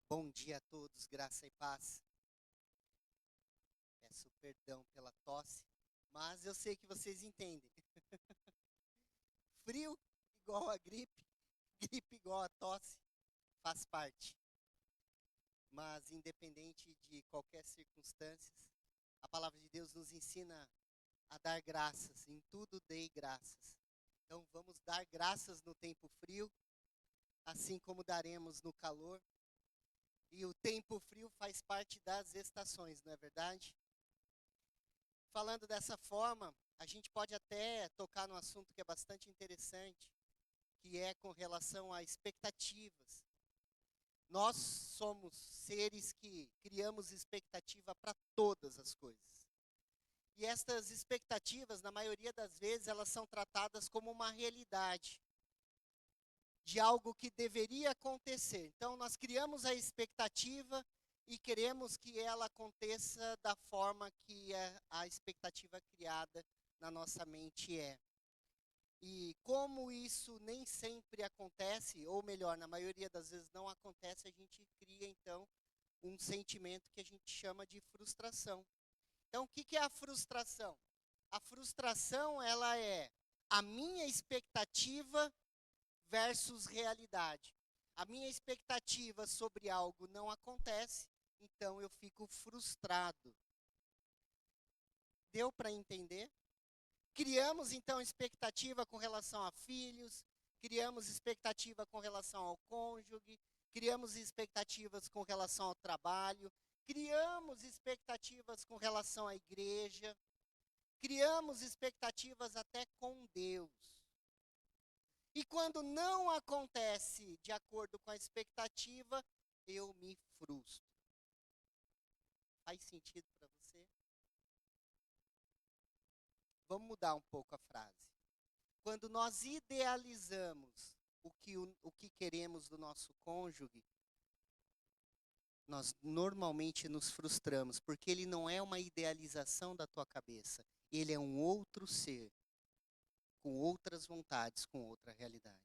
Bom dia a todos, graça e paz. Peço perdão pela tosse, mas eu sei que vocês entendem. Frio igual a gripe, gripe igual a tosse, faz parte. Mas independente de qualquer circunstância, a palavra de Deus nos ensina a dar graças, em tudo dei graças. Então vamos dar graças no tempo frio, assim como daremos no calor. E o tempo frio faz parte das estações, não é verdade? Falando dessa forma, a gente pode até tocar num assunto que é bastante interessante, que é com relação a expectativas. Nós somos seres que criamos expectativa para todas as coisas. E estas expectativas, na maioria das vezes, elas são tratadas como uma realidade de algo que deveria acontecer. Então, nós criamos a expectativa e queremos que ela aconteça da forma que a expectativa criada na nossa mente é. E como isso nem sempre acontece, ou melhor, na maioria das vezes não acontece, a gente cria então um sentimento que a gente chama de frustração. Então, o que que é a frustração? A frustração, ela é a minha expectativa versus realidade. A minha expectativa sobre algo não acontece, então eu fico frustrado. Deu para entender? Criamos então expectativa com relação a filhos, criamos expectativa com relação ao cônjuge, criamos expectativas com relação ao trabalho, criamos expectativas com relação à igreja, criamos expectativas até com Deus. E quando não acontece de acordo com a expectativa, eu me frustro. Faz sentido para você? Vamos mudar um pouco a frase. Quando nós idealizamos o que queremos do nosso cônjuge, nós normalmente nos frustramos, porque ele não é uma idealização da tua cabeça. Ele é um outro ser, com outras vontades, com outra realidade.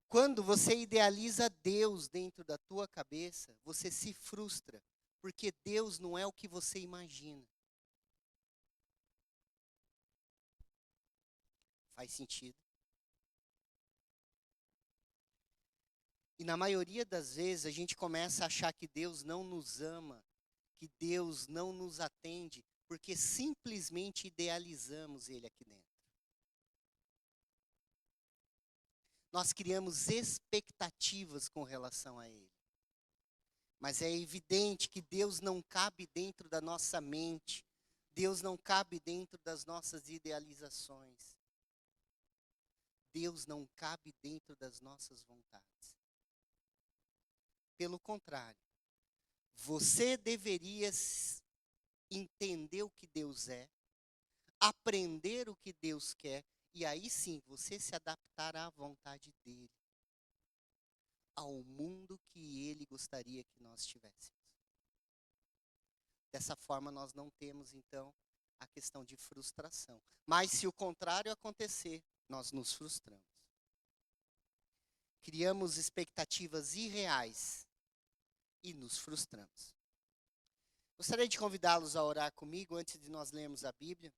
Quando você idealiza Deus dentro da tua cabeça, você se frustra, porque Deus não é o que você imagina. Faz sentido? E na maioria das vezes a gente começa a achar que Deus não nos ama, que Deus não nos atende, porque simplesmente idealizamos Ele aqui dentro. Nós criamos expectativas com relação a Ele. Mas é evidente que Deus não cabe dentro da nossa mente, Deus não cabe dentro das nossas idealizações. Deus não cabe dentro das nossas vontades. Pelo contrário, você deveria entender o que Deus é, aprender o que Deus quer, e aí sim você se adaptar à vontade dele, ao mundo que ele gostaria que nós tivéssemos. Dessa forma, nós não temos, então, a questão de frustração. Mas se o contrário acontecer, nós nos frustramos. Criamos expectativas irreais e nos frustramos. Gostaria de convidá-los a orar comigo antes de nós lermos a Bíblia.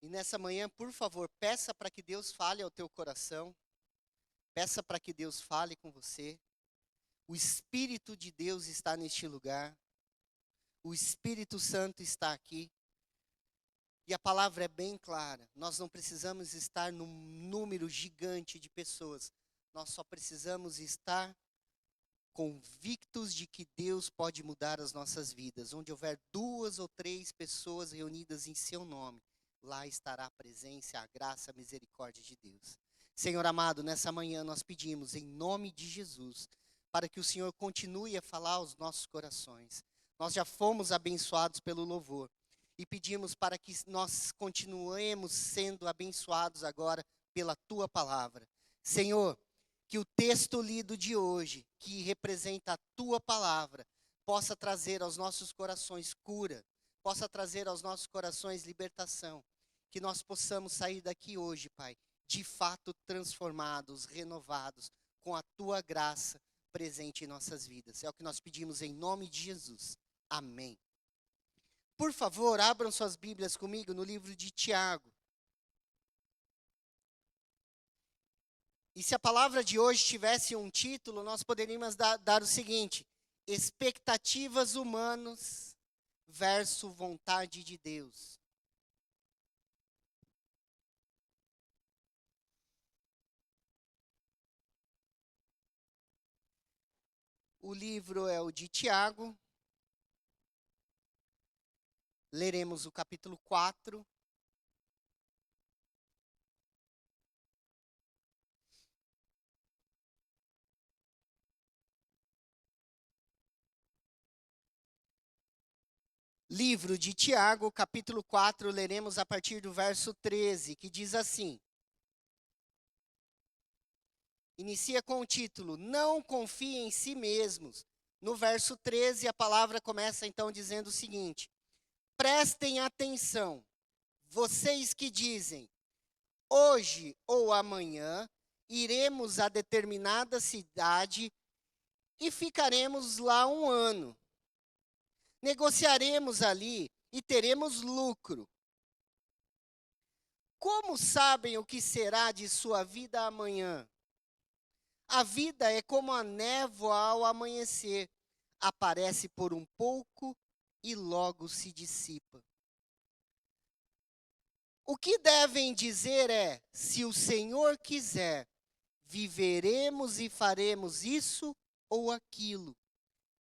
E nessa manhã, por favor, peça para que Deus fale ao teu coração. Peça para que Deus fale com você. O Espírito de Deus está neste lugar. O Espírito Santo está aqui. E a palavra é bem clara. Nós não precisamos estar num número gigante de pessoas. Nós só precisamos estar convictos de que Deus pode mudar as nossas vidas. Onde houver 2 ou 3 pessoas reunidas em seu nome, lá estará a presença, a graça, a misericórdia de Deus. Senhor amado, nessa manhã nós pedimos em nome de Jesus, para que o Senhor continue a falar aos nossos corações. Nós já fomos abençoados pelo louvor e pedimos para que nós continuemos sendo abençoados agora pela tua palavra. Senhor, que o texto lido de hoje, que representa a tua palavra, possa trazer aos nossos corações cura, possa trazer aos nossos corações libertação, que nós possamos sair daqui hoje, Pai, de fato transformados, renovados, com a tua graça presente em nossas vidas. É o que nós pedimos em nome de Jesus. Amém. Por favor, abram suas Bíblias comigo no livro de Tiago. E se a palavra de hoje tivesse um título, nós poderíamos dar o seguinte: expectativas humanas versus vontade de Deus. O livro é o de Tiago. Leremos o capítulo 4. Livro de Tiago, capítulo 4, leremos a partir do verso 13, que diz assim. Inicia com o título, Não confie em si mesmos. No verso 13, a palavra começa então dizendo o seguinte: prestem atenção, vocês que dizem, hoje ou amanhã iremos a determinada cidade e ficaremos lá um ano. Negociaremos ali e teremos lucro. Como sabem o que será de sua vida amanhã? A vida é como a névoa ao amanhecer. Aparece por um pouco e logo se dissipa. O que devem dizer é, se o Senhor quiser, viveremos e faremos isso ou aquilo.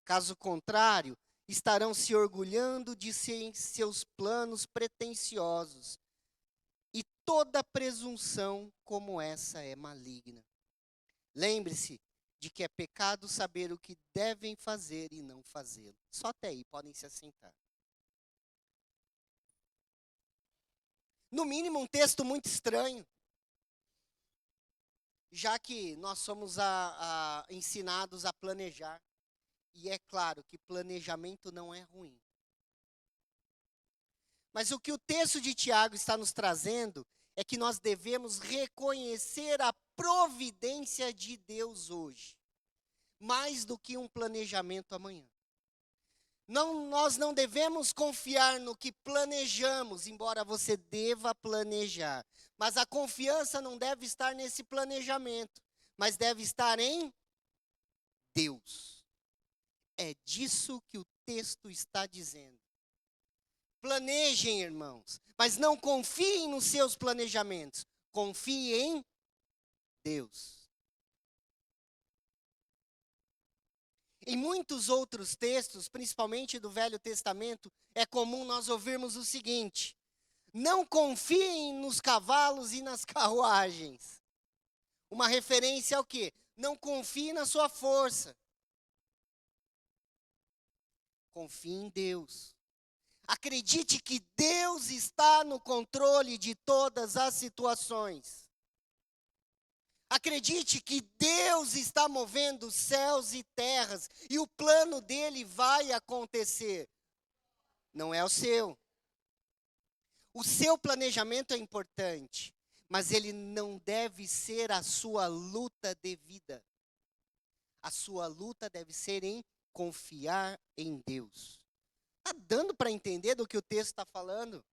Caso contrário, estarão se orgulhando de seus planos pretensiosos. E toda presunção como essa é maligna. Lembre-se de que é pecado saber o que devem fazer e não fazê-lo. Só até aí, podem se assentar. No mínimo, um texto muito estranho, já que nós somos ensinados a planejar. E é claro que planejamento não é ruim. Mas o que o texto de Tiago está nos trazendo é que nós devemos reconhecer a providência de Deus hoje, mais do que um planejamento amanhã. Nós não devemos confiar no que planejamos, embora você deva planejar. Mas a confiança não deve estar nesse planejamento, mas deve estar em Deus. É disso que o texto está dizendo. Planejem, irmãos, mas não confiem nos seus planejamentos. Confiem em Deus. Em muitos outros textos, principalmente do Velho Testamento, é comum nós ouvirmos o seguinte: não confiem nos cavalos e nas carruagens. Uma referência ao quê? Não confie na sua força. Confie em Deus. Acredite que Deus está no controle de todas as situações. Acredite que Deus está movendo céus e terras e o plano dele vai acontecer. Não é o seu. O seu planejamento é importante, mas ele não deve ser a sua luta de vida. A sua luta deve ser em confiar em Deus. Está dando para entender do que o texto está falando?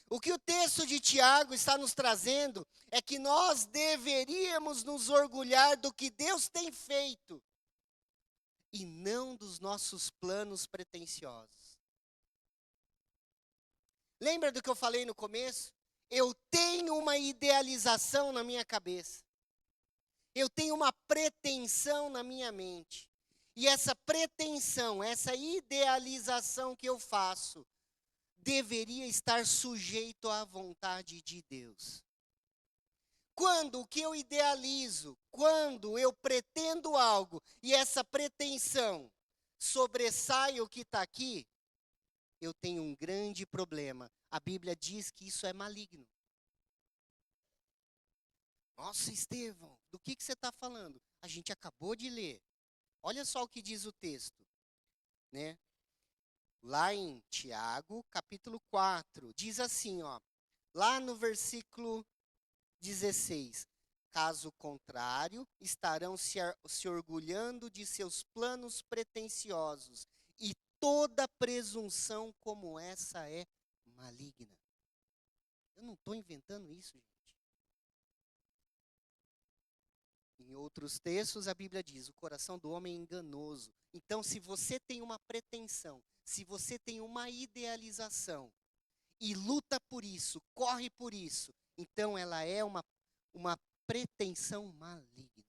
O que o texto de Tiago está nos trazendo é que nós deveríamos nos orgulhar do que Deus tem feito e não dos nossos planos pretensiosos. Lembra do que eu falei no começo? Eu tenho uma idealização na minha cabeça. Eu tenho uma pretensão na minha mente. E essa pretensão, essa idealização que eu faço, deveria estar sujeito à vontade de Deus. Quando o que eu idealizo, quando eu pretendo algo e essa pretensão sobressai o que está aqui, eu tenho um grande problema. A Bíblia diz que isso é maligno. Nossa, Estevão, do que você está falando? A gente acabou de ler. Olha só o que diz o texto, né? Lá em Tiago, capítulo 4, diz assim, ó, lá no versículo 16. Caso contrário, estarão se orgulhando de seus planos pretensiosos, e toda presunção como essa é maligna. Eu não estou inventando isso, gente. Em outros textos, a Bíblia diz: o coração do homem é enganoso. Então, se você tem uma pretensão, se você tem uma idealização, e luta por isso, corre por isso, então ela é uma pretensão maligna.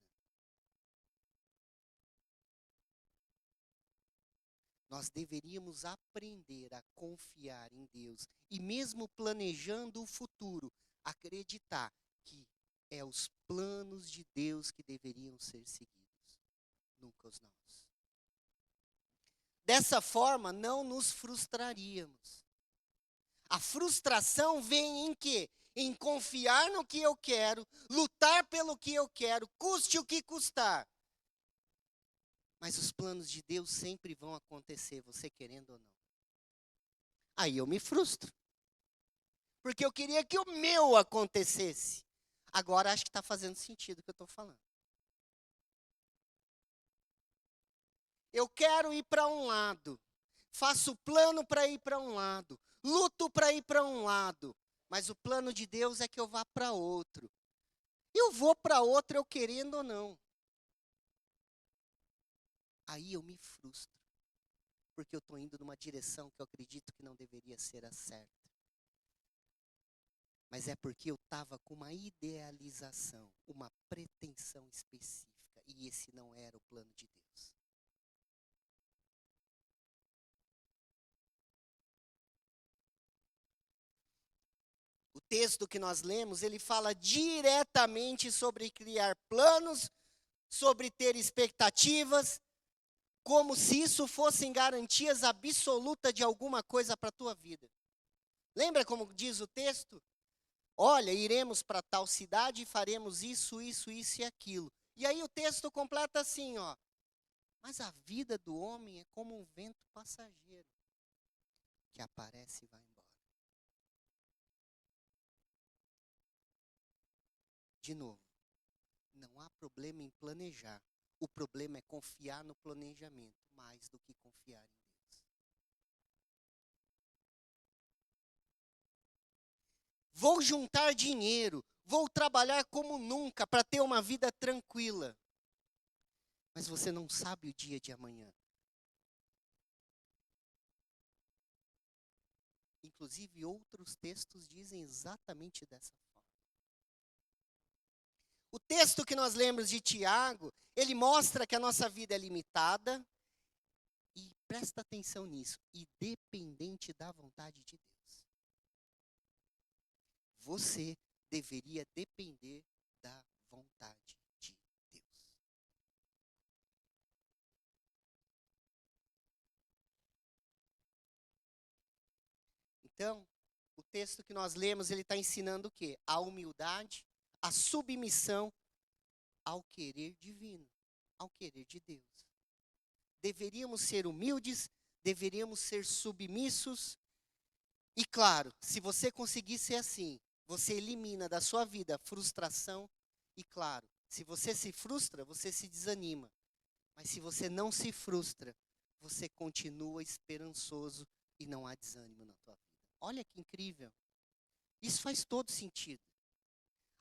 Nós deveríamos aprender a confiar em Deus e mesmo planejando o futuro, acreditar que é os planos de Deus que deveriam ser seguidos, nunca os nossos. Dessa forma, não nos frustraríamos. A frustração vem em quê? Em confiar no que eu quero, lutar pelo que eu quero, custe o que custar. Mas os planos de Deus sempre vão acontecer, você querendo ou não. Aí eu me frustro. Porque eu queria que o meu acontecesse. Agora acho que está fazendo sentido o que eu estou falando. Eu quero ir para um lado. Faço plano para ir para um lado. Luto para ir para um lado. Mas o plano de Deus é que eu vá para outro. Eu vou para outro eu querendo ou não. Aí eu me frustro. Porque eu estou indo numa direção que eu acredito que não deveria ser a certa. Mas é porque eu estava com uma idealização, uma pretensão específica. E esse não era o plano de Deus. O texto que nós lemos, ele fala diretamente sobre criar planos, sobre ter expectativas, como se isso fossem garantias absolutas de alguma coisa para a tua vida. Lembra como diz o texto? Olha, iremos para tal cidade e faremos isso, isso, isso e aquilo. E aí o texto completa assim, ó. Mas a vida do homem é como um vento passageiro, que aparece e vai embora. De novo, não há problema em planejar. O problema é confiar no planejamento, mais do que confiar em Deus. Vou juntar dinheiro, vou trabalhar como nunca para ter uma vida tranquila. Mas você não sabe o dia de amanhã. Inclusive, outros textos dizem exatamente dessa forma. O texto que nós lemos de Tiago, ele mostra que a nossa vida é limitada, e presta atenção nisso, e dependente da vontade de Deus. Você deveria depender da vontade de Deus. Então, o texto que nós lemos, ele está ensinando o quê? A humildade, a submissão ao querer divino, ao querer de Deus. Deveríamos ser humildes, deveríamos ser submissos. E claro, se você conseguir ser assim, você elimina da sua vida a frustração. E claro, se você se frustra, você se desanima. Mas se você não se frustra, você continua esperançoso e não há desânimo na tua vida. Olha que incrível. Isso faz todo sentido.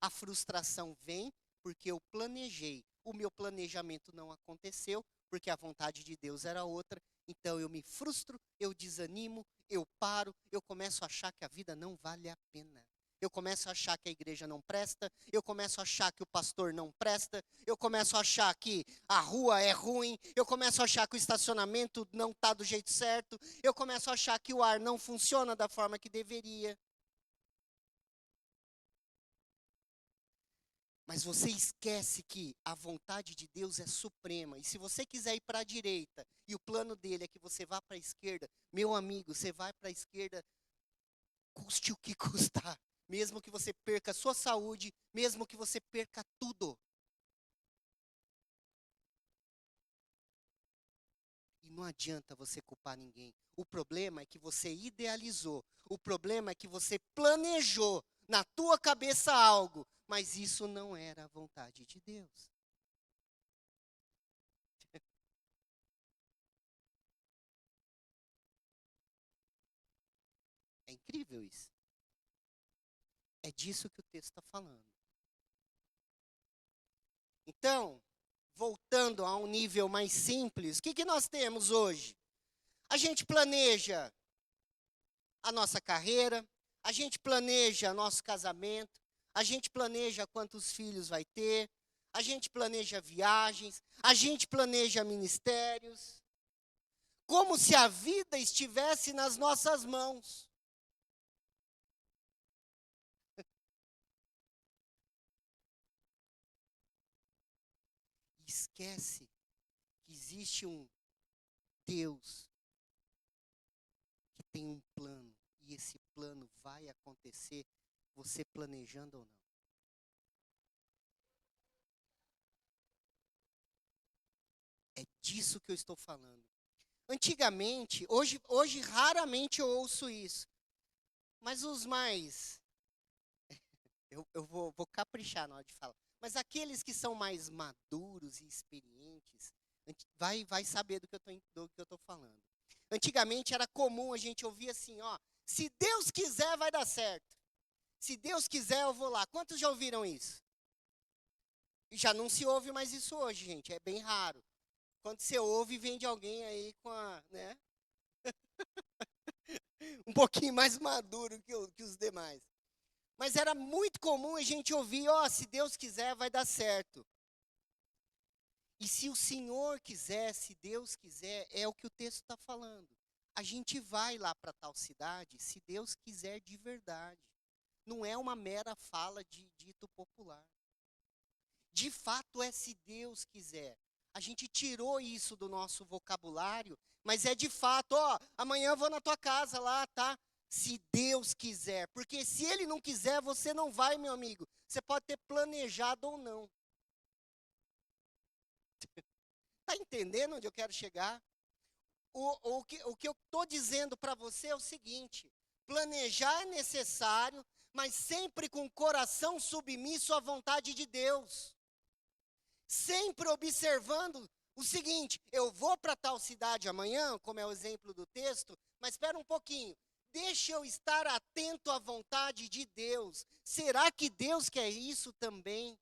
A frustração vem porque eu planejei. O meu planejamento não aconteceu, porque a vontade de Deus era outra. Então eu me frustro, eu desanimo, eu paro, eu começo a achar que a vida não vale a pena. Eu começo a achar que a igreja não presta, eu começo a achar que o pastor não presta, eu começo a achar que a rua é ruim, eu começo a achar que o estacionamento não está do jeito certo, eu começo a achar que o ar não funciona da forma que deveria. Mas você esquece que a vontade de Deus é suprema. E se você quiser ir para a direita e o plano dele é que você vá para a esquerda, meu amigo, você vai para a esquerda, custe o que custar. Mesmo que você perca a sua saúde, mesmo que você perca tudo. E não adianta você culpar ninguém. O problema é que você idealizou. O problema é que você planejou na tua cabeça algo, mas isso não era a vontade de Deus. É incrível isso. É disso que o texto está falando. Então, voltando a um nível mais simples, o que nós temos hoje? A gente planeja a nossa carreira, a gente planeja nosso casamento, a gente planeja quantos filhos vai ter, a gente planeja viagens, a gente planeja ministérios, como se a vida estivesse nas nossas mãos. Esquece que existe um Deus que tem um plano, e esse plano vai acontecer, você planejando ou não. É disso que eu estou falando. Antigamente, hoje raramente eu ouço isso, mas os mais, eu vou caprichar na hora de falar, mas aqueles que são mais maduros e experientes, vai saber do que eu estou falando. Antigamente era comum a gente ouvir assim, ó, se Deus quiser vai dar certo. Se Deus quiser eu vou lá. Quantos já ouviram isso? E já não se ouve mais isso hoje, gente, é bem raro. Quando você ouve, vem de alguém aí com a, né, um pouquinho mais maduro que os demais. Mas era muito comum a gente ouvir, ó, se Deus quiser vai dar certo. E se o Senhor quiser, se Deus quiser, é o que o texto está falando. A gente vai lá para tal cidade, se Deus quiser de verdade. Não é uma mera fala de dito popular. De fato é se Deus quiser. A gente tirou isso do nosso vocabulário, mas é de fato, ó, amanhã eu vou na tua casa lá, tá? Se Deus quiser. Porque se Ele não quiser, você não vai, meu amigo. Você pode ter planejado ou não. Tá entendendo onde eu quero chegar? O que eu estou dizendo para você é o seguinte: planejar é necessário, mas sempre com o coração submisso à vontade de Deus. Sempre observando o seguinte: eu vou para tal cidade amanhã, como é o exemplo do texto, mas espera um pouquinho. Deixa eu estar atento à vontade de Deus. Será que Deus quer isso também?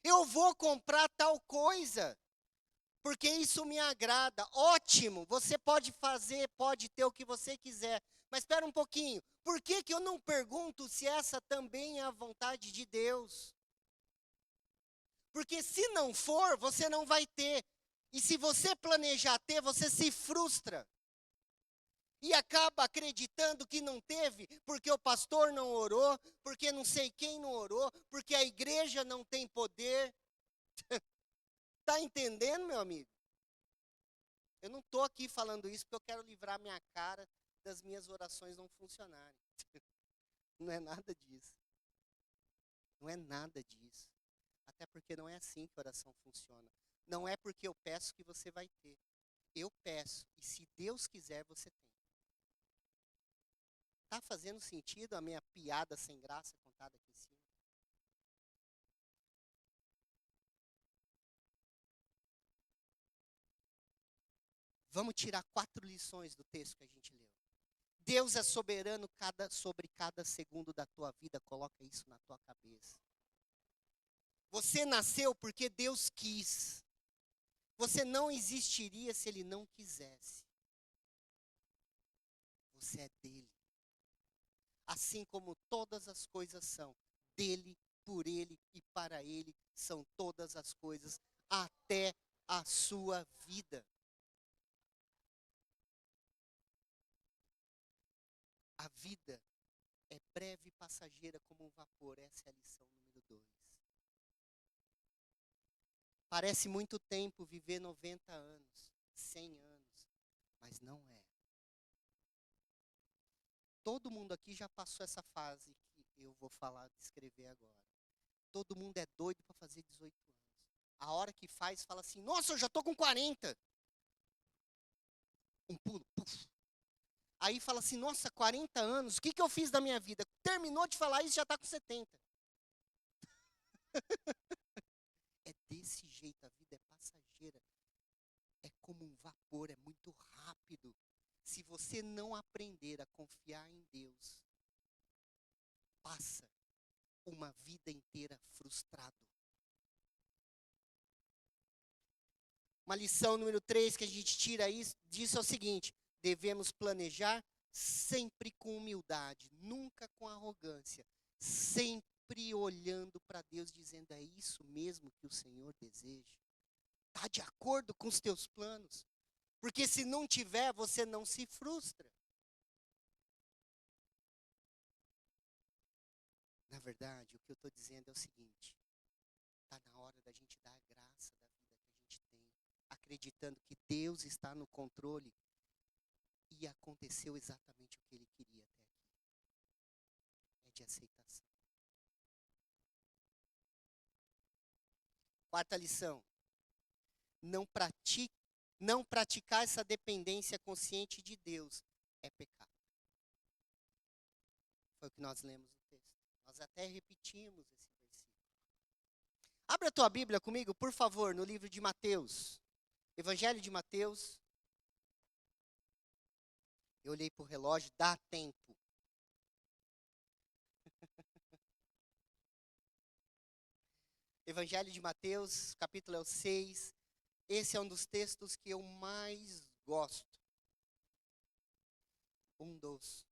Eu vou comprar tal coisa, porque isso me agrada. Ótimo, você pode fazer, pode ter o que você quiser. Mas espera um pouquinho. Por que eu não pergunto se essa também é a vontade de Deus? Porque se não for, você não vai ter. E se você planejar ter, você se frustra. E acaba acreditando que não teve, porque o pastor não orou, porque não sei quem não orou, porque a igreja não tem poder. Está entendendo, meu amigo? Eu não estou aqui falando isso porque eu quero livrar minha cara das minhas orações não funcionarem. Não é nada disso. Não é nada disso. Até porque não é assim que a oração funciona. Não é porque eu peço que você vai ter. Eu peço, e se Deus quiser, você tem. Tá fazendo sentido a minha piada sem graça contada aqui em cima? Vamos tirar 4 lições do texto que a gente leu. Deus é soberano sobre cada segundo da tua vida, coloca isso na tua cabeça. Você nasceu porque Deus quis. Você não existiria se Ele não quisesse. Você é dele. Assim como todas as coisas são dele, por ele e para ele são todas as coisas, até a sua vida. A vida é breve e passageira como um vapor. Essa é a lição número 2. Parece muito tempo viver 90 anos, 100 anos, mas não é. Todo mundo aqui já passou essa fase que eu vou falar, descrever agora. Todo mundo é doido para fazer 18 anos. A hora que faz, fala assim, nossa, eu já tô com 40. Um pulo, puf. Aí fala assim, nossa, 40 anos, o que eu fiz da minha vida? Terminou de falar isso, já está com 70. É desse jeito, a vida é passageira. É como um vapor, é muito rápido. Se você não aprender a confiar em Deus, passa uma vida inteira frustrado. Uma lição número 3 que a gente tira disso é o seguinte: devemos planejar sempre com humildade, nunca com arrogância, sempre olhando para Deus, dizendo, é isso mesmo que o Senhor deseja? Está de acordo com os teus planos? Porque se não tiver, você não se frustra. Na verdade, o que eu estou dizendo é o seguinte: está na hora da gente dar a graça da vida que a gente tem, acreditando que Deus está no controle e aconteceu exatamente o que Ele queria até aqui. É de aceitação. Quarta lição: não praticar essa dependência consciente de Deus é pecado. Foi o que nós lemos no texto. Nós até repetimos esse versículo. Abra a tua Bíblia comigo, por favor, no livro de Mateus. Evangelho de Mateus. Eu olhei para o relógio, dá tempo. Evangelho de Mateus, capítulo é o 6. Esse é um dos textos que eu mais gosto. Um dos.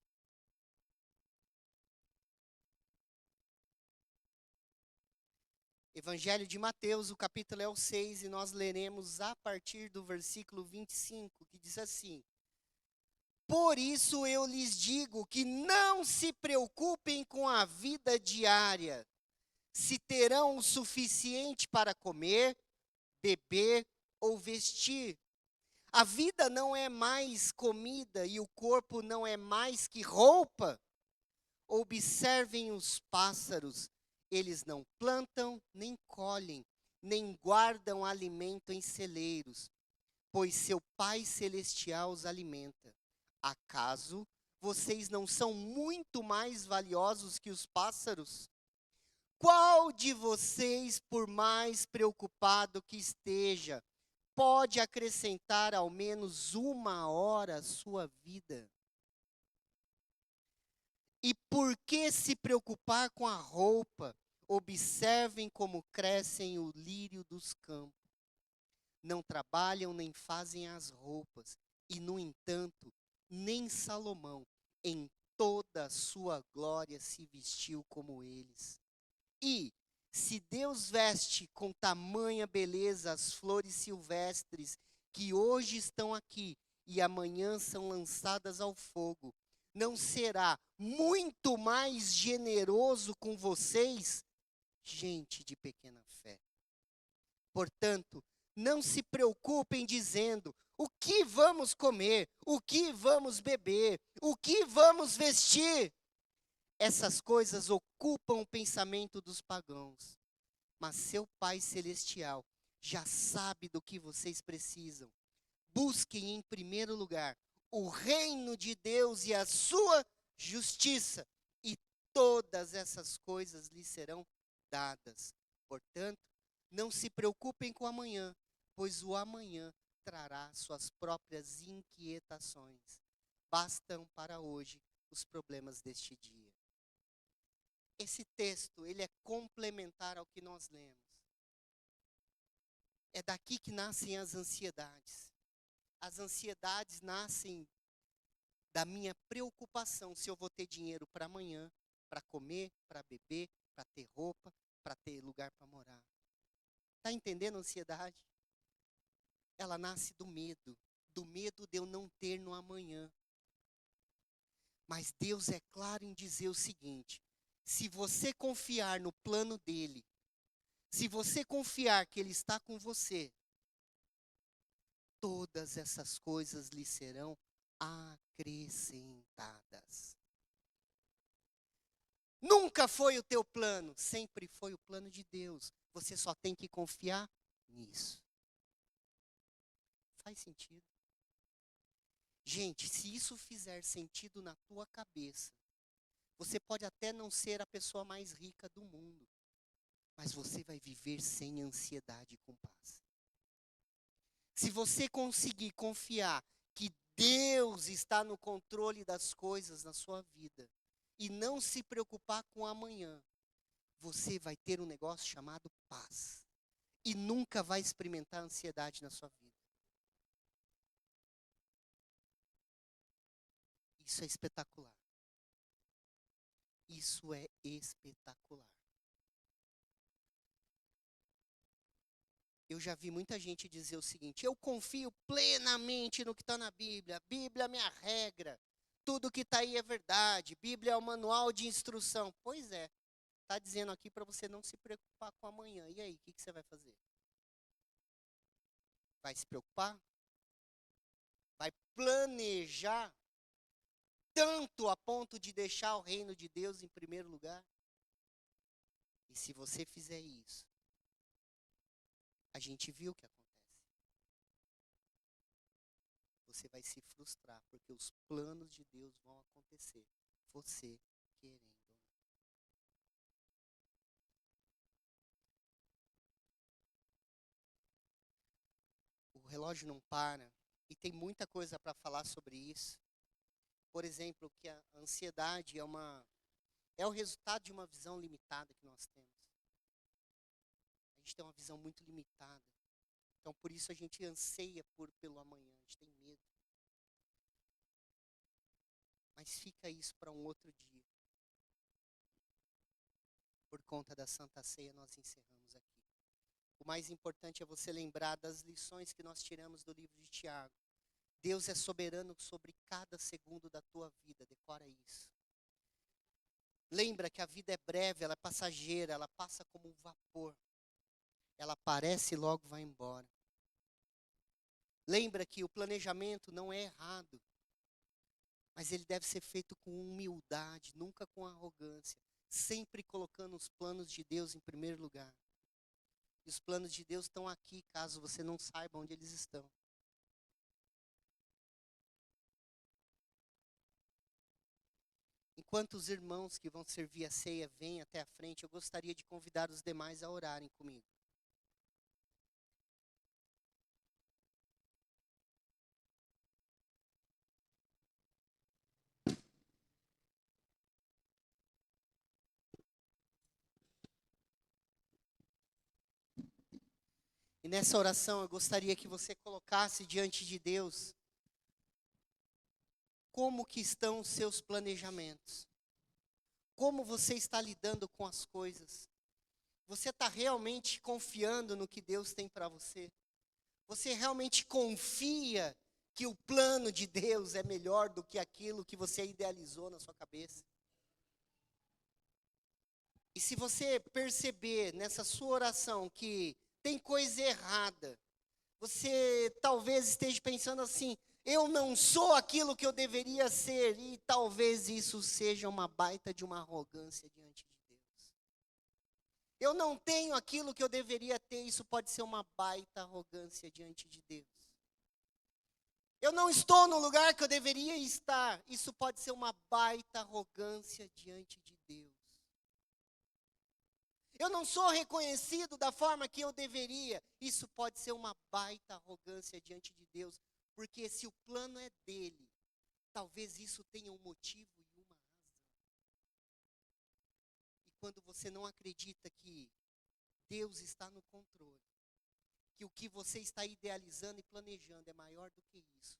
Evangelho de Mateus, o capítulo é o 6, e nós leremos a partir do versículo 25, que diz assim: por isso eu lhes digo que não se preocupem com a vida diária, se terão o suficiente para comer, beber ou vestir. A vida não é mais comida e o corpo não é mais que roupa. Observem os pássaros, eles não plantam, nem colhem, nem guardam alimento em celeiros, pois seu Pai Celestial os alimenta. Acaso vocês não são muito mais valiosos que os pássaros? Qual de vocês, por mais preocupado que esteja, pode acrescentar ao menos 1 hora à sua vida? E por que se preocupar com a roupa? Observem como crescem o lírio dos campos. Não trabalham nem fazem as roupas. E, no entanto, nem Salomão, em toda a sua glória, se vestiu como eles. E, se Deus veste com tamanha beleza as flores silvestres, que hoje estão aqui e amanhã são lançadas ao fogo, não será muito mais generoso com vocês, gente de pequena fé? Portanto, não se preocupem dizendo, o que vamos comer, o que vamos beber, o que vamos vestir? Essas coisas ocupam o pensamento dos pagãos, mas seu Pai Celestial já sabe do que vocês precisam. Busquem em primeiro lugar o reino de Deus e a sua justiça, e todas essas coisas lhes serão dadas. Portanto, não se preocupem com o amanhã, pois o amanhã trará suas próprias inquietações. Bastam para hoje os problemas deste dia. Esse texto, ele é complementar ao que nós lemos. É daqui que nascem as ansiedades. As ansiedades nascem da minha preocupação se eu vou ter dinheiro para amanhã, para comer, para beber, para ter roupa, para ter lugar para morar. Está entendendo a ansiedade? Ela nasce do medo de eu não ter no amanhã. Mas Deus é claro em dizer o seguinte: se você confiar no plano dele, se você confiar que ele está com você, todas essas coisas lhe serão acrescentadas. Nunca foi o teu plano, sempre foi o plano de Deus. Você só tem que confiar nisso. Faz sentido? Gente, se isso fizer sentido na tua cabeça, você pode até não ser a pessoa mais rica do mundo, mas você vai viver sem ansiedade e com paz. Se você conseguir confiar que Deus está no controle das coisas na sua vida e não se preocupar com amanhã, você vai ter um negócio chamado paz e nunca vai experimentar ansiedade na sua vida. Isso é espetacular. Isso é espetacular. Eu já vi muita gente dizer o seguinte: eu confio plenamente no que está na Bíblia. A Bíblia é minha regra. Tudo que está aí é verdade. Bíblia é o manual de instrução. Pois é. Está dizendo aqui para você não se preocupar com amanhã. E aí, o que você vai fazer? Vai se preocupar? Vai planejar tanto a ponto de deixar o reino de Deus em primeiro lugar? E se você fizer isso, a gente viu o que acontece. Você vai se frustrar, porque os planos de Deus vão acontecer. Você querendo ou não. O relógio não para, e tem muita coisa para falar sobre isso. Por exemplo, que a ansiedade é o resultado de uma visão limitada que nós temos. A gente tem uma visão muito limitada. Então, por isso a gente anseia pelo amanhã, a gente tem medo. Mas fica isso para um outro dia. Por conta da Santa Ceia, nós encerramos aqui. O mais importante é você lembrar das lições que nós tiramos do livro de Tiago. Deus é soberano sobre cada segundo da tua vida, decora isso. Lembra que a vida é breve, ela é passageira, ela passa como um vapor. Ela aparece e logo vai embora. Lembra que o planejamento não é errado, mas ele deve ser feito com humildade, nunca com arrogância, sempre colocando os planos de Deus em primeiro lugar. E os planos de Deus estão aqui, caso você não saiba onde eles estão. Enquanto os irmãos que vão servir a ceia vêm até a frente, eu gostaria de convidar os demais a orarem comigo. E nessa oração eu gostaria que você colocasse diante de Deus como que estão os seus planejamentos. Como você está lidando com as coisas. Você está realmente confiando no que Deus tem para você? Você realmente confia que o plano de Deus é melhor do que aquilo que você idealizou na sua cabeça? E se você perceber nessa sua oração que tem coisa errada, você talvez esteja pensando assim: eu não sou aquilo que eu deveria ser, e talvez isso seja uma baita de uma arrogância diante de Deus. Eu não tenho aquilo que eu deveria ter, isso pode ser uma baita arrogância diante de Deus. Eu não estou no lugar que eu deveria estar, isso pode ser uma baita arrogância diante de Deus. Eu não sou reconhecido da forma que eu deveria. Isso pode ser uma baita arrogância diante de Deus. Porque se o plano é dele, talvez isso tenha um motivo e uma razão. E quando você não acredita que Deus está no controle, que o que você está idealizando e planejando é maior do que isso,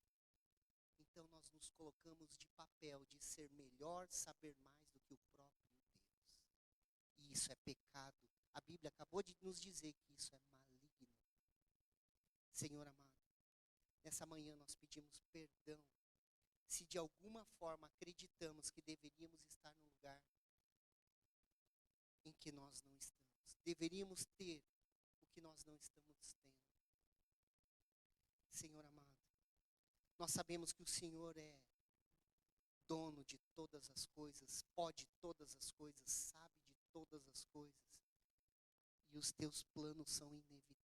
então nós nos colocamos de papel de ser melhor, saber mais do que o próprio Deus. E isso é pecado. A Bíblia acabou de nos dizer que isso é maligno. Senhor amado, nessa manhã nós pedimos perdão se de alguma forma acreditamos que deveríamos estar no lugar em que nós não estamos. Deveríamos ter o que nós não estamos tendo. Senhor amado, nós sabemos que o Senhor é dono de todas as coisas, pode todas as coisas, sabe de todas as coisas. E os teus planos são inevitáveis.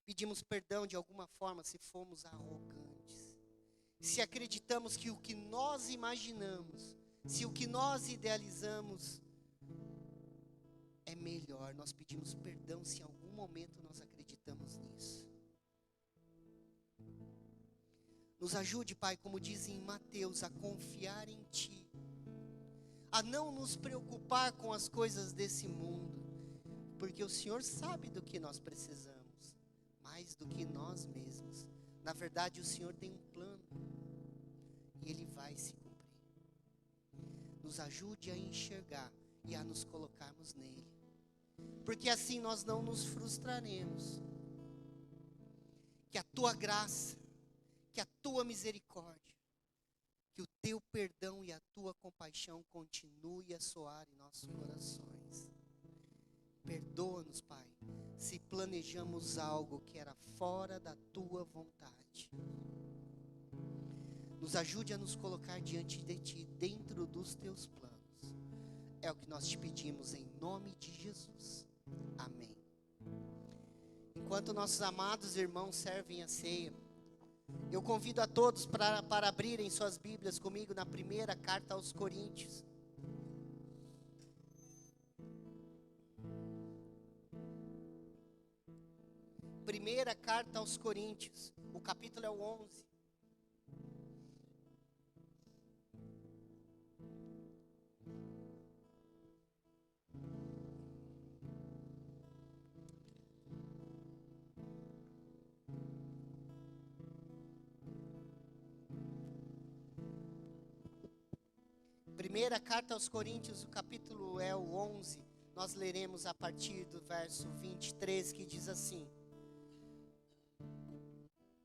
Pedimos perdão de alguma forma se fomos arrogantes. se acreditamos que o que nós imaginamos, se o que nós idealizamos é melhor, nós pedimos perdão se em algum momento nós acreditamos nisso. Nos ajude, Pai, como diz em Mateus, a confiar em Ti, a não nos preocupar com as coisas desse mundo, porque o Senhor sabe do que nós precisamos, mais do que nós mesmos. Na verdade, o Senhor tem um plano, e Ele vai se cumprir. Nos ajude a enxergar e a nos colocarmos nele, porque assim nós não nos frustraremos. Que a Tua graça, que a Tua misericórdia, que o Teu perdão e a Tua compaixão continue a soar em nossos corações. Perdoa-nos, Pai, se planejamos algo que era fora da Tua vontade. Nos ajude a nos colocar diante de Ti, dentro dos Teus planos. É o que nós te pedimos em nome de Jesus. Amém. Enquanto nossos amados irmãos servem a ceia, eu convido a todos para abrirem suas Bíblias comigo na primeira carta aos Coríntios. Primeira carta aos Coríntios, o capítulo é o 11. Primeira carta aos Coríntios, o capítulo é o 11. Nós leremos a partir do verso 23, que diz assim: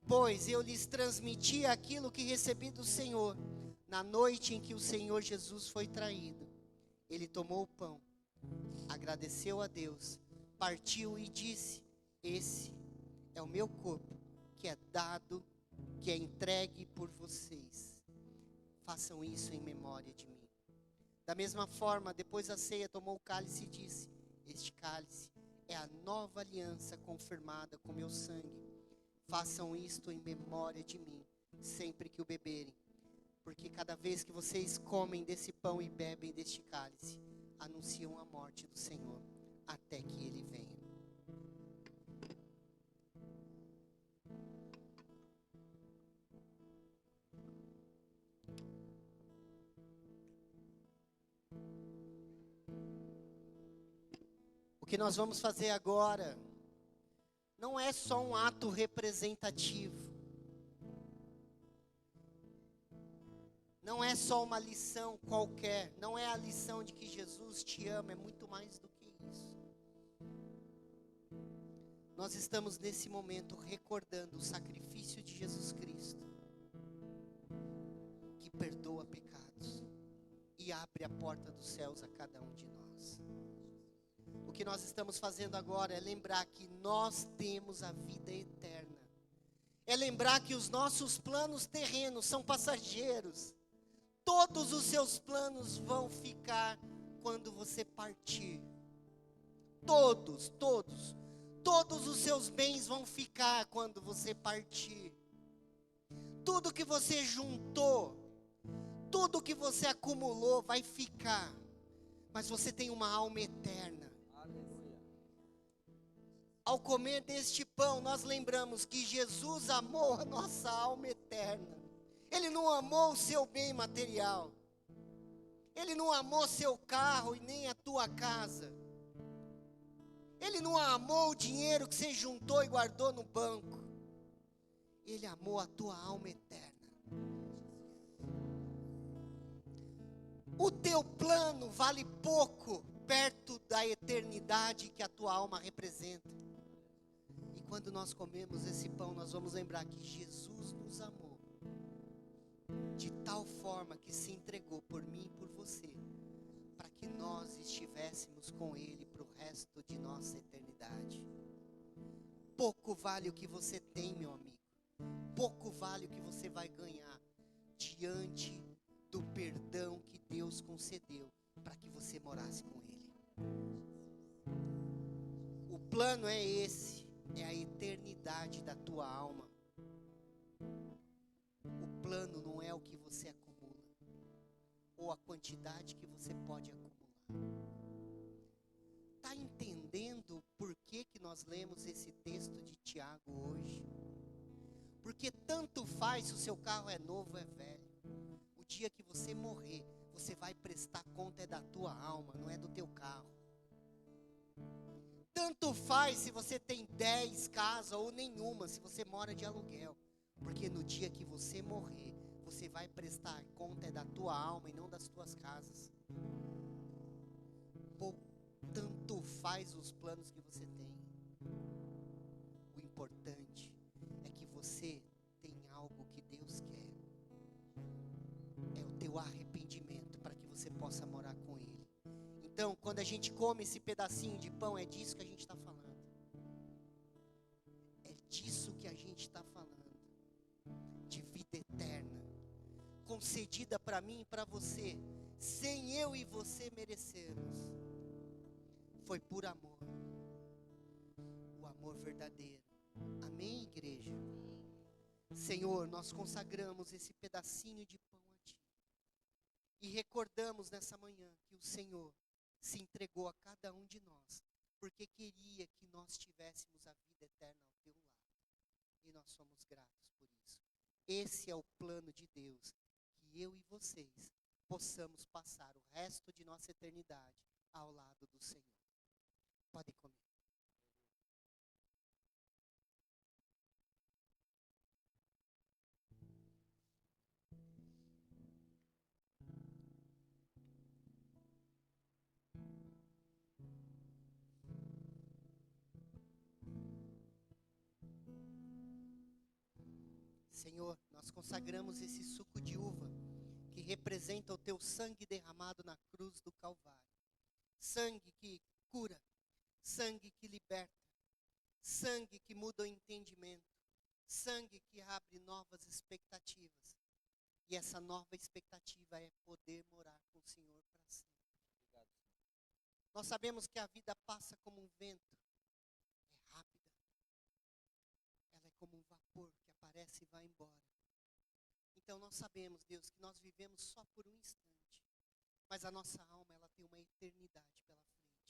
Pois eu lhes transmiti aquilo que recebi do Senhor, na noite em que o Senhor Jesus foi traído. Ele tomou o pão, agradeceu a Deus, partiu e disse: Esse é o meu corpo, que é dado, que é entregue por vocês. Façam isso em memória de mim. Da mesma forma, depois da ceia, tomou o cálice e disse: Este cálice é a nova aliança confirmada com meu sangue. Façam isto em memória de mim, sempre que o beberem. Porque cada vez que vocês comem desse pão e bebem deste cálice, anunciam a morte do Senhor, até que Ele venha. O que nós vamos fazer agora não é só um ato representativo, não é só uma lição qualquer, não é a lição de que Jesus te ama, é muito mais do que isso. Nós estamos nesse momento recordando o sacrifício de Jesus Cristo, que perdoa pecados e abre a porta dos céus a cada um de nós. O que nós estamos fazendo agora é lembrar que nós temos a vida eterna. É lembrar que os nossos planos terrenos são passageiros. Todos os seus planos vão ficar quando você partir. Todos os seus bens vão ficar quando você partir. Tudo que você juntou, tudo que você acumulou vai ficar. Mas você tem uma alma eterna. Ao comer deste pão, nós lembramos que Jesus amou a nossa alma eterna. Ele não amou o seu bem material. Ele não amou seu carro e nem a tua casa. Ele não amou o dinheiro que você juntou e guardou no banco. Ele amou a tua alma eterna. O teu plano vale pouco perto da eternidade que a tua alma representa. E quando nós comemos esse pão, nós vamos lembrar que Jesus nos amou de tal forma que se entregou por mim e por você, para que nós estivéssemos com Ele para o resto de nossa eternidade. Pouco vale o que você tem, meu amigo. Pouco vale o que você vai ganhar diante do perdão que Deus concedeu para que você morasse com Ele. O plano é esse, é a eternidade da tua alma. O plano quantidade que você pode acumular. Está entendendo por que nós lemos esse texto de Tiago hoje? Porque tanto faz se o seu carro é novo ou é velho. O dia que você morrer, você vai prestar conta é da tua alma, não é do teu carro. Tanto faz se você tem 10 casas ou nenhuma, se você mora de aluguel. Porque no dia que você morrer, você vai prestar conta é da tua alma e não das tuas casas. Tanto faz os planos que você tem. O importante é que você tem algo que Deus quer. É o teu arrependimento para que você possa morar com Ele. Então, quando a gente come esse pedacinho de pão, é disso que a gente está falando. É disso que a gente está falando. De vida eterna. Concedida para mim e para você. Sem eu e você merecermos. Foi por amor. O amor verdadeiro. Amém, igreja? Senhor, nós consagramos esse pedacinho de pão a Ti. E recordamos nessa manhã que o Senhor se entregou a cada um de nós, porque queria que nós tivéssemos a vida eterna ao Teu lado. E nós somos gratos por isso. Esse é o plano de Deus, que eu e vocês possamos passar o resto de nossa eternidade ao lado do Senhor. Podem comer. Senhor, nós consagramos esse suco de uva que representa o Teu sangue derramado na cruz do Calvário. Sangue que cura, sangue que liberta, sangue que muda o entendimento, sangue que abre novas expectativas. E essa nova expectativa é poder morar com o Senhor para sempre. Obrigado, Senhor. Nós sabemos que a vida passa como um vento, é rápida. Ela é como um vapor que aparece e vai embora. Então nós sabemos, Deus, que nós vivemos só por um instante. Mas a nossa alma, ela tem uma eternidade pela frente.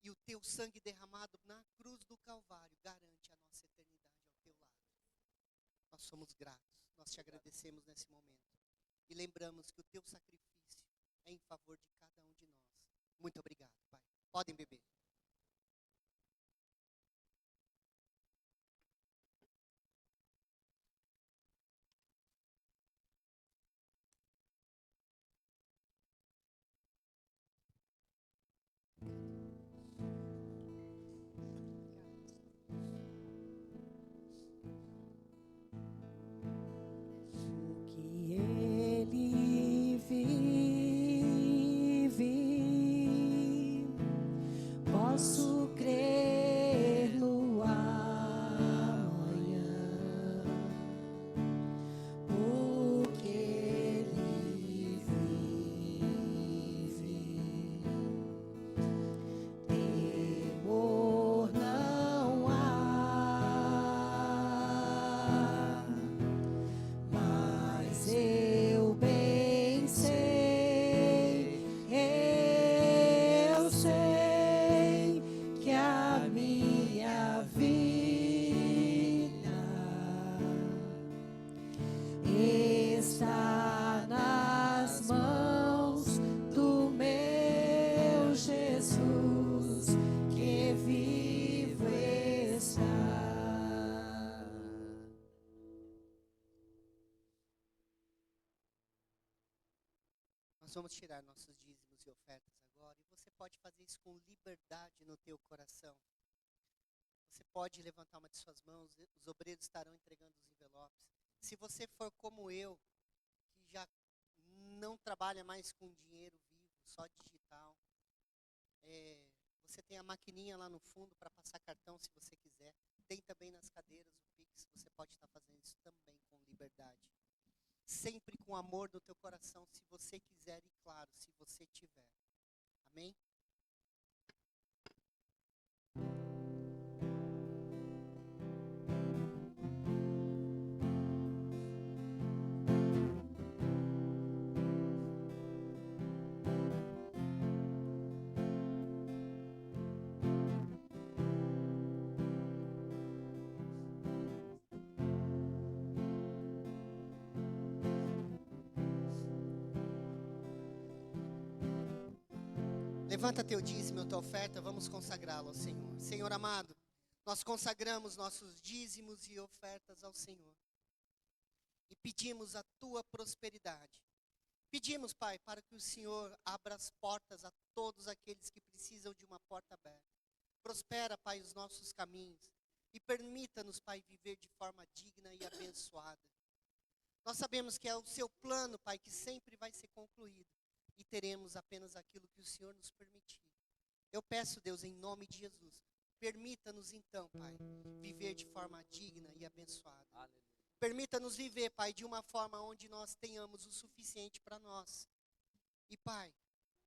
E o Teu sangue derramado na cruz do Calvário garante a nossa eternidade ao Teu lado. Nós somos gratos, nós Te agradecemos nesse momento. E lembramos que o Teu sacrifício é em favor de cada um de nós. Muito obrigado, Pai. Podem beber. Que Ele vive, posso crer no amanhã, porque Ele vive. Temor não há, mas eu bem sei, eu sei que a minha vida está nas mãos do meu Jesus, que vivo está. Nós vamos tirar nossos dízimos e ofertas agora. E você pode fazer isso com liberdade no teu coração. Você pode levantar uma de suas mãos. Os obreiros estarão entregando os envelopes. Se você for como eu, que já não trabalha mais com dinheiro vivo, só digital, você tem a maquininha lá no fundo para passar cartão se você quiser. Tem também nas cadeiras o Pix. Você pode estar fazendo isso também com liberdade. Sempre com amor no teu coração, se você quiser e claro, se você tiver. Amém? Levanta teu dízimo, tua oferta, vamos consagrá-lo ao Senhor. Senhor amado, nós consagramos nossos dízimos e ofertas ao Senhor. E pedimos a tua prosperidade. Pedimos, Pai, para que o Senhor abra as portas a todos aqueles que precisam de uma porta aberta. Prospera, Pai, os nossos caminhos. E permita-nos, Pai, viver de forma digna e abençoada. Nós sabemos que é o seu plano, Pai, que sempre vai ser concluído. E teremos apenas aquilo que o Senhor nos permitir. Eu peço, Deus, em nome de Jesus, permita-nos então, Pai, viver de forma digna e abençoada. Aleluia. Permita-nos viver, Pai, de uma forma onde nós tenhamos o suficiente para nós. E, Pai,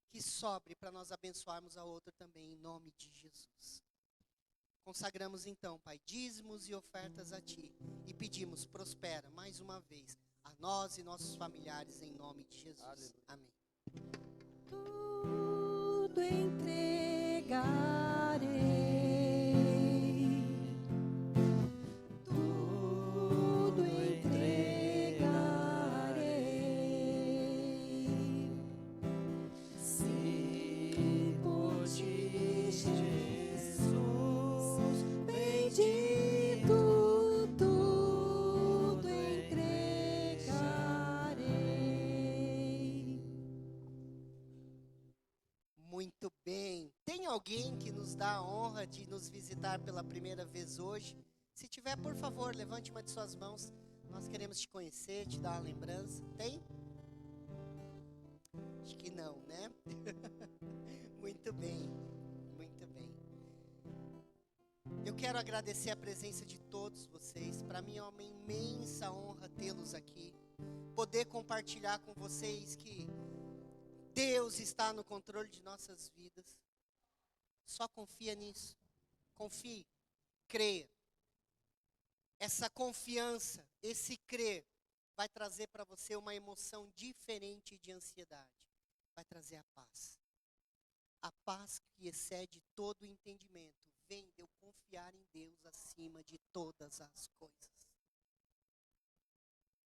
que sobre para nós abençoarmos a outra também, em nome de Jesus. Consagramos então, Pai, dízimos e ofertas a Ti. E pedimos, prospera mais uma vez a nós e nossos familiares, em nome de Jesus. Aleluia. Amém. Tudo entregarei, tudo entregarei, se por ti, Jesus, bendito, tudo entregarei. Muito bem. Tem alguém que nos dá a honra de nos visitar pela primeira vez hoje? Se tiver, por favor, levante uma de suas mãos. Nós queremos te conhecer, te dar uma lembrança. Tem? Acho que não, né? Muito bem, muito bem. Eu quero agradecer a presença de todos vocês. Para mim é uma imensa honra tê-los aqui. Poder compartilhar com vocês que Deus está no controle de nossas vidas. Só confia nisso. Confie, creia. Essa confiança, esse crer, vai trazer para você uma emoção diferente de ansiedade. Vai trazer a paz. A paz que excede todo o entendimento. Vem de eu confiar em Deus acima de todas as coisas.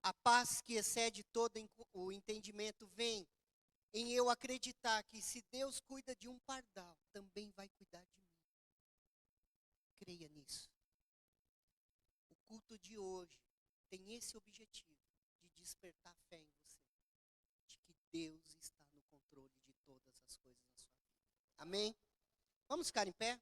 A paz que excede todo o entendimento vem em eu acreditar que se Deus cuida de um pardal, também vai cuidar de mim. Creia nisso. O culto de hoje tem esse objetivo, de despertar fé em você, de que Deus está no controle de todas as coisas na sua vida. Amém? Vamos ficar em pé?